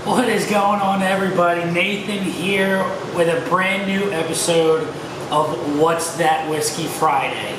What is going on, everybody? Nathan here with a brand new episode of What's That Whiskey Friday.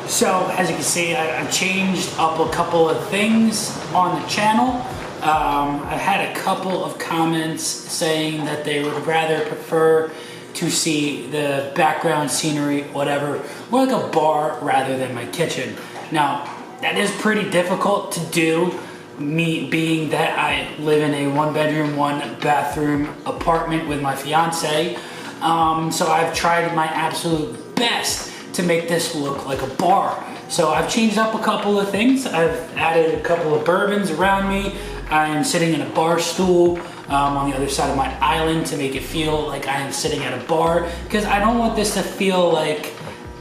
So, as you can see, I changed up a couple of things on the channel. I've had a couple of comments saying that they would rather prefer to see the background scenery, whatever, more like a bar rather than my kitchen. Now, that is pretty difficult to do, me being that I live in a 1-bedroom, 1-bathroom apartment with my fiance. So I've tried my absolute best to make this look like a bar. So I've changed up a couple of things. I've added a couple of bourbons around me. I'm sitting in a bar stool on the other side of my island to make it feel like I am sitting at a bar, because I don't want this to feel like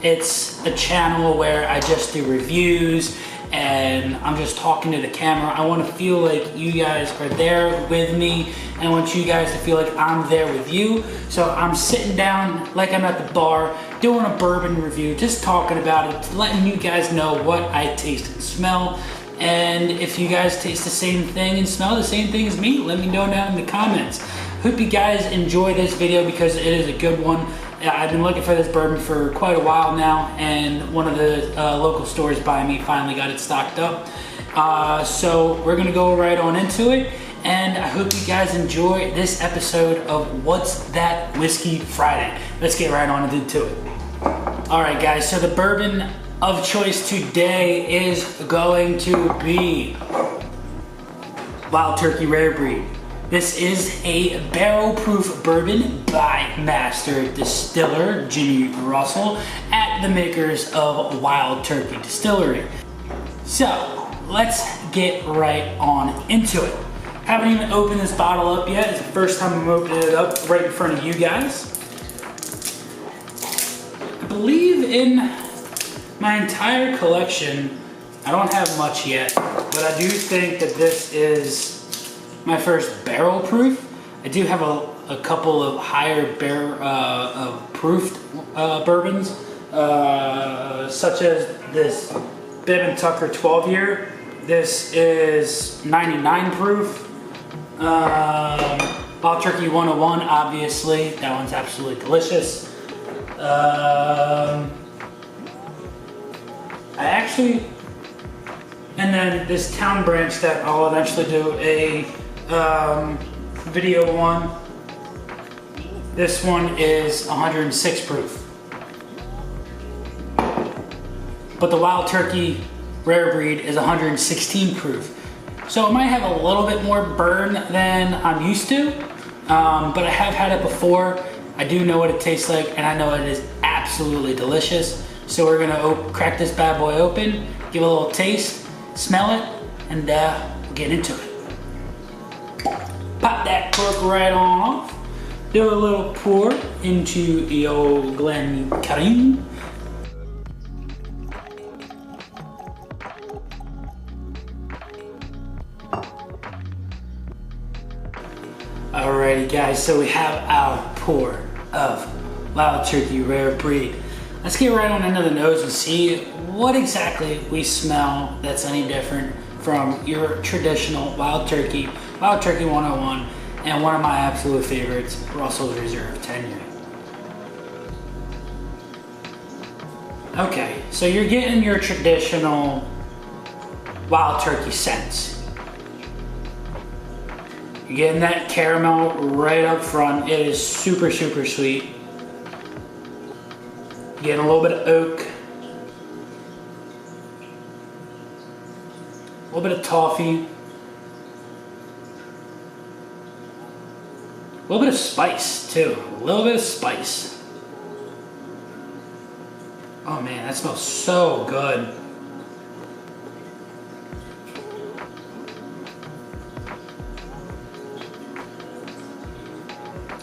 it's a channel where I just do reviews and I'm just talking to the camera. I want to feel like you guys are there with me, and I want you guys to feel like I'm there with you. So I'm sitting down like I'm at the bar doing a bourbon review, just talking about it, letting you guys know what I taste and smell. And if you guys taste the same thing and smell the same thing as me, let me know down in the comments. Hope you guys enjoy this video because it is a good one. I've been looking for this bourbon for quite a while now, and one of the local stores by me finally got it stocked up. So we're gonna go right on into it, and I hope you guys enjoy this episode of What's That Whiskey Friday. Let's get right on into it. All right, guys, so the bourbon of choice today is going to be Wild Turkey Rare Breed. This is a barrel-proof bourbon by master distiller Jimmy Russell at the makers of Wild Turkey Distillery. So let's get right on into it. Haven't even opened this bottle up yet. It's the first time I'm opening it up right in front of you guys. I believe in my entire collection, I don't have much yet, but I do think that this is my first barrel proof. I do have a couple of higher proofed bourbons, such as this Bibb & Tucker 12 year. This is 99 proof. Wild Turkey 101, obviously, that one's absolutely delicious. And then this Town Branch that I'll eventually do a video on. This one is 106 proof. But the Wild Turkey Rare Breed is 116 proof. So it might have a little bit more burn than I'm used to, but I have had it before. I do know what it tastes like, and I know it is absolutely delicious. So we're gonna crack this bad boy open, give it a little taste, smell it, and we'll get into it. Pop that cork right on off. Do a little pour into the old Glencairn. Alrighty, guys, so we have our pour of Wild Turkey Rare Breed. Let's get right on into the nose and see what exactly we smell that's any different from your traditional Wild Turkey 101, and one of my absolute favorites, Russels Reserve 10 year. Okay, so you're getting your traditional Wild Turkey scents. You're getting that caramel right up front. It is super, super sweet. Getting a little bit of oak, a little bit of toffee, a little bit of spice too, a little bit of spice. Oh man, that smells so good.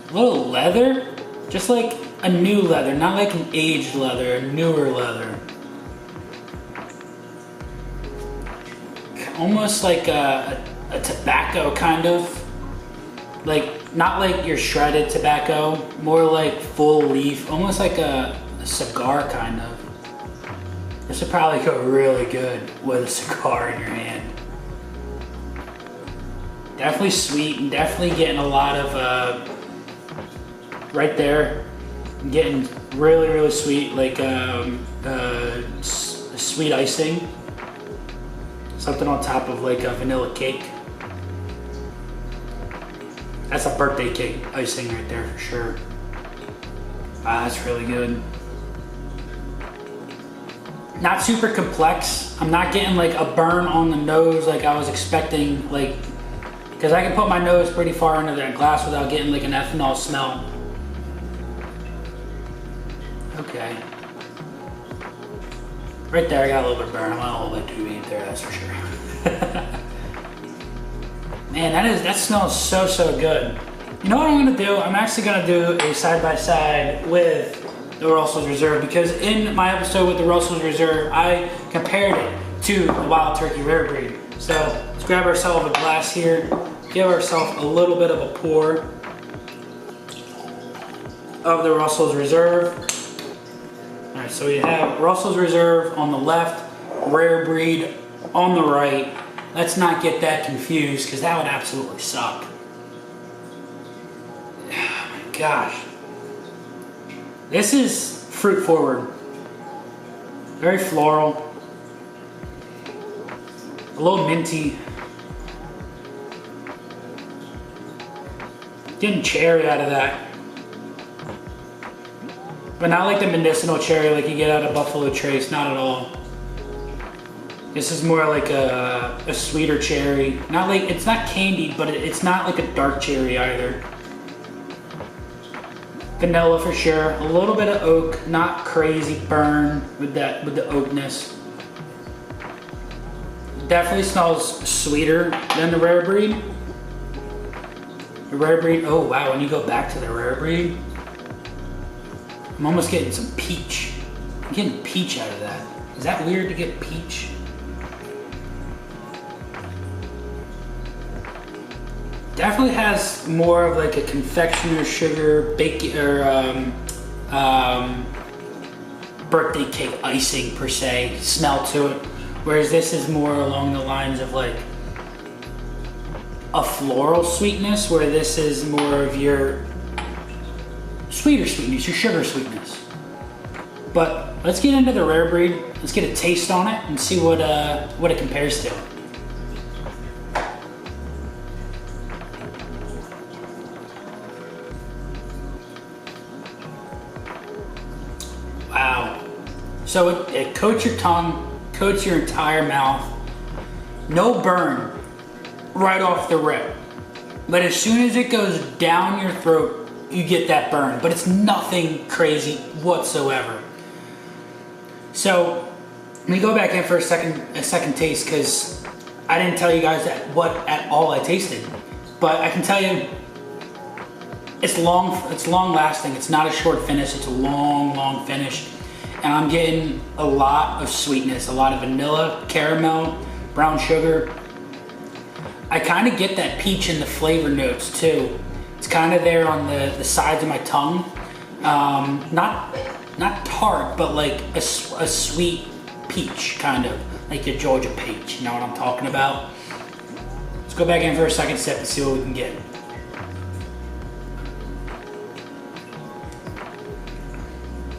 A little leather, just like a new leather, not like an aged leather, a newer leather. Almost like a tobacco kind of. Like, not like your shredded tobacco, more like full leaf, almost like a cigar kind of. This would probably go really good with a cigar in your hand. Definitely sweet and definitely getting a lot of, right there, I'm getting really, really sweet, like sweet icing. Something on top of like a vanilla cake. That's a birthday cake icing right there for sure. Ah, that's really good. Not super complex. I'm not getting like a burn on the nose like I was expecting, like, because I can put my nose pretty far into that glass without getting like an ethanol smell. Okay. Right there, I got a little bit of burn. I'm not a little bit too deep there, that's for sure. Man, that smells so, so good. You know what I'm gonna do? I'm actually gonna do a side-by-side with the Russels Reserve, because in my episode with the Russels Reserve, I compared it to the Wild Turkey Rare Breed. So let's grab ourselves a glass here, give ourselves a little bit of a pour of the Russels Reserve. All right, so we have Russels Reserve on the left, Rare Breed on the right. Let's not get that confused, because that would absolutely suck. Oh my gosh. This is fruit forward. Very floral. A little minty. Getting cherry out of that. But not like the medicinal cherry like you get out of Buffalo Trace, not at all. This is more like a sweeter cherry. Not like, it's not candied, but it's not like a dark cherry either. Vanilla for sure. A little bit of oak, not crazy burn with the oakness. Definitely smells sweeter than the Rare Breed. The Rare Breed, oh wow, when you go back to the Rare Breed, I'm almost getting some peach. I'm getting peach out of that. Is that weird to get peach? Definitely has more of like a confectioner sugar, baking, or birthday cake icing per se smell to it. Whereas this is more along the lines of like a floral sweetness, where this is more of your sweeter sweetness, your sugar sweetness. But let's get into the Rare Breed. Let's get a taste on it and see what it compares to. Wow. So it coats your tongue, coats your entire mouth. No burn right off the rip. But as soon as it goes down your throat, you get that burn, but it's nothing crazy whatsoever. So let me go back in for a second taste, because I didn't tell you guys what at all I tasted, but I can tell you it's long lasting. It's not a short finish, it's a long finish. And I'm getting a lot of sweetness, a lot of vanilla, caramel, brown sugar. I kind of get that peach in the flavor notes too. It's kind of there on the sides of my tongue. Not tart, but like a sweet peach, kind of. Like your Georgia peach, you know what I'm talking about? Let's go back in for a second sip and see what we can get.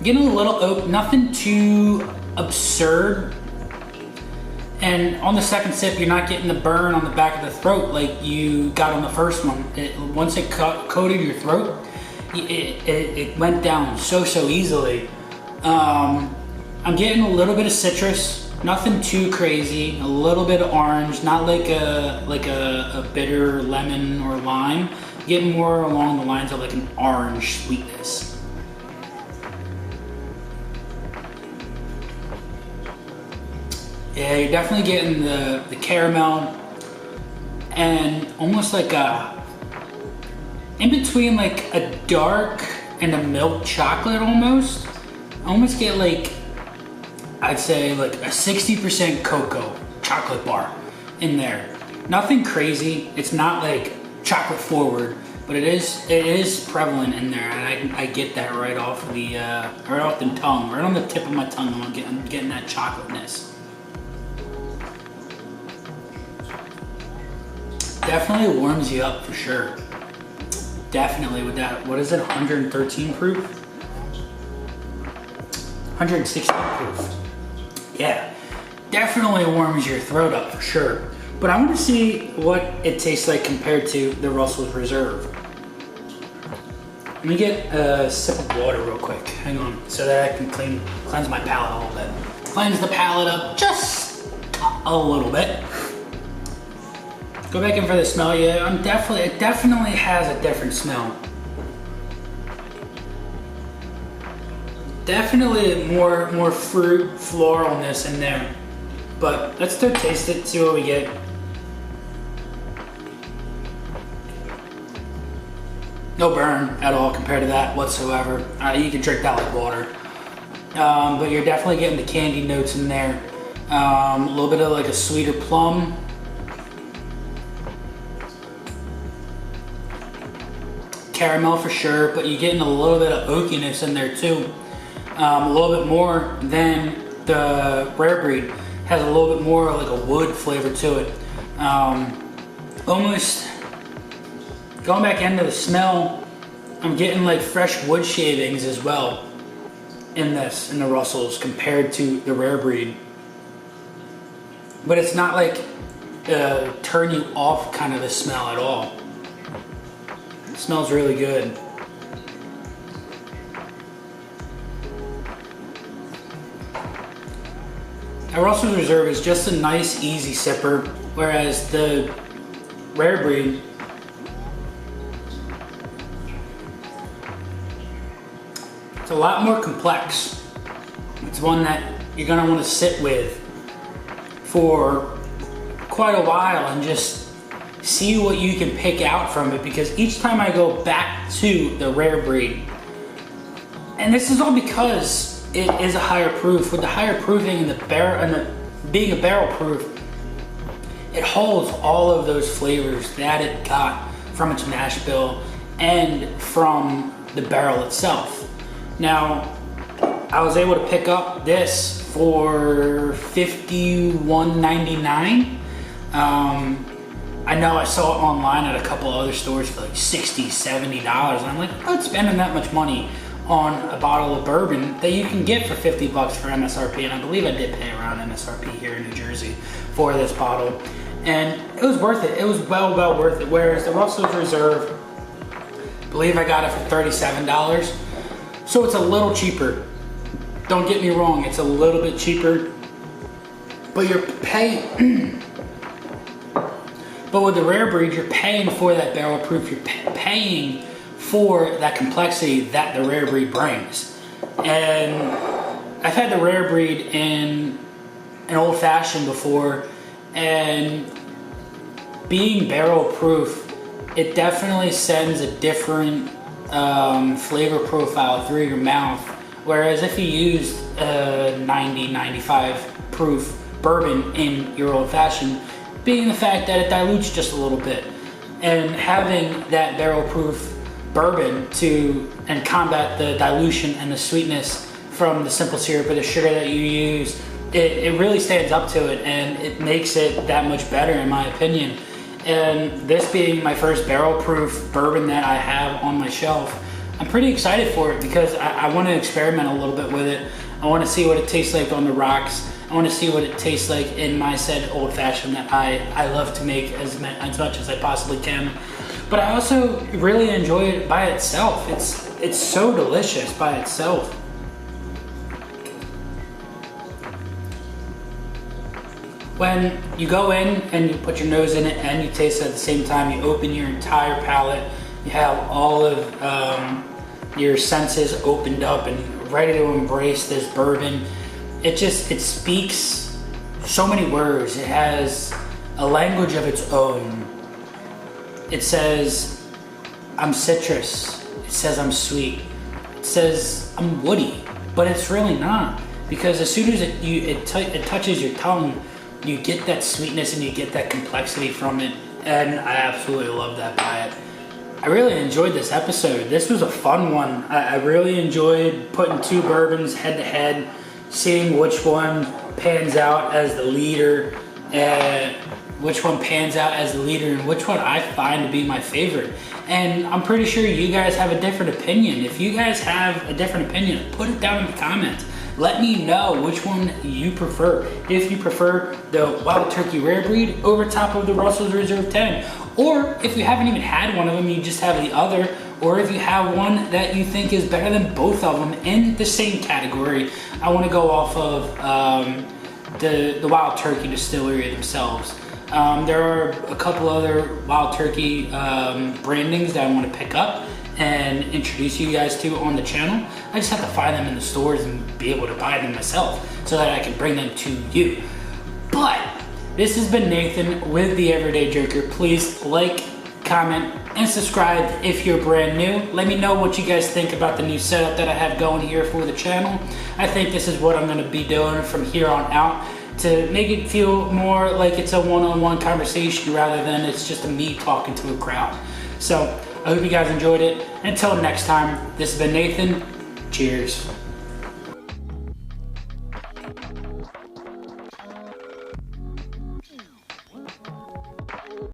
Getting a little oak, nothing too absurd. And on the second sip, you're not getting the burn on the back of the throat like you got on the first one. Once it coated your throat, it went down so easily. I'm getting a little bit of citrus, nothing too crazy. A little bit of orange, not like a bitter lemon or lime. Getting more along the lines of like an orange sweetness. Yeah, you're definitely getting the caramel and almost like in between like a dark and a milk chocolate almost. I almost get like, I'd say like a 60% cocoa chocolate bar in there. Nothing crazy. It's not like chocolate forward, but it is prevalent in there, and I get that right off the tongue, right on the tip of my tongue. I'm getting that chocolateness. Definitely warms you up for sure. Definitely with that, what is it, 113 proof? 116 proof. Yeah, definitely warms your throat up for sure. But I want to see what it tastes like compared to the Russels Reserve. Let me get a sip of water real quick. Hang on, so that I can cleanse my palate a little bit. Cleanse the palate up just a little bit. Go back in for the smell. Yeah, it definitely has a different smell. Definitely more fruit, floralness in there. But let's still taste it, see what we get. No burn at all compared to that whatsoever. You can drink that like water. But you're definitely getting the candy notes in there. A little bit of like a sweeter plum. Caramel for sure, but you're getting a little bit of oakiness in there too. A little bit more than the rare breed. Has a little bit more like a wood flavor to it. Almost going back into the smell, I'm getting like fresh wood shavings as well in the Russels compared to the rare breed. But it's not like turn you off kind of a smell at all. It smells really good. A Russels Reserve is just a nice, easy sipper, whereas the rare breed it's a lot more complex. It's one that you're gonna want to sit with for quite a while and just see what you can pick out from it, because each time I go back to the rare breed, and this is all because it is a higher proof. With the higher proofing and the barrel and being a barrel proof, it holds all of those flavors that it got from its mash bill and from the barrel itself. Now, I was able to pick up this for $51.99. I know I saw it online at a couple other stores for like $60, $70, and I'm like, I'm not spending that much money on a bottle of bourbon that you can get for $50 for MSRP, and I believe I did pay around MSRP here in New Jersey for this bottle, and it was worth it. It was well worth it. Whereas the Russels Reserve, I believe I got it for $37, so it's a little cheaper. Don't get me wrong, it's a little bit cheaper, but you're paying. But with the rare breed, you're paying for that barrel proof. You're paying for that complexity that the rare breed brings. And I've had the rare breed in an old fashioned before, and being barrel proof, it definitely sends a different flavor profile through your mouth. Whereas if you used a 90, 95 proof bourbon in your old fashioned, being the fact that it dilutes just a little bit, and having that barrel proof bourbon to combat the dilution and the sweetness from the simple syrup or the sugar that you use, it really stands up to it, and it makes it that much better in my opinion. And this being my first barrel proof bourbon that I have on my shelf, I'm pretty excited for it because I want to experiment a little bit with it. I want to see what it tastes like on the rocks. I want to see what it tastes like in my said old fashioned that I love to make as much as I possibly can. But I also really enjoy it by itself. It's so delicious by itself. When you go in and you put your nose in it and you taste it at the same time, you open your entire palate, you have all of your senses opened up and ready to embrace this bourbon. It speaks so many words. It has a language of its own. It says, I'm citrus. It says I'm sweet. It says I'm woody, but it's really not, because as soon as it touches your tongue, you get that sweetness and you get that complexity from it, and I absolutely love that by it. I really enjoyed this episode. This was a fun one. I really enjoyed putting two bourbons head to head, seeing which one pans out as the leader. which one pans out as the leader and which one I find to be my favorite. And I'm pretty sure you guys have a different opinion. If you guys have a different opinion, put it down in the comments. Let me know which one you prefer. If you prefer the Wild Turkey Rare Breed over top of the Russels Reserve 10, or if you haven't even had one of them, you just have the other, or if you have one that you think is better than both of them in the same category. I want to go off of the Wild Turkey distillery themselves. There are a couple other Wild Turkey brandings that I want to pick up and introduce you guys to on the channel. I just have to find them in the stores and be able to buy them myself so that I can bring them to you. But this has been Nathan with The Everyday Drinker. Please like, comment, and subscribe if you're brand new. Let me know what you guys think about the new setup that I have going here for the channel. I think this is what I'm going to be doing from here on out to make it feel more like it's a one-on-one conversation rather than it's just me talking to a crowd. So I hope you guys enjoyed it. Until next time, this has been Nathan. Cheers.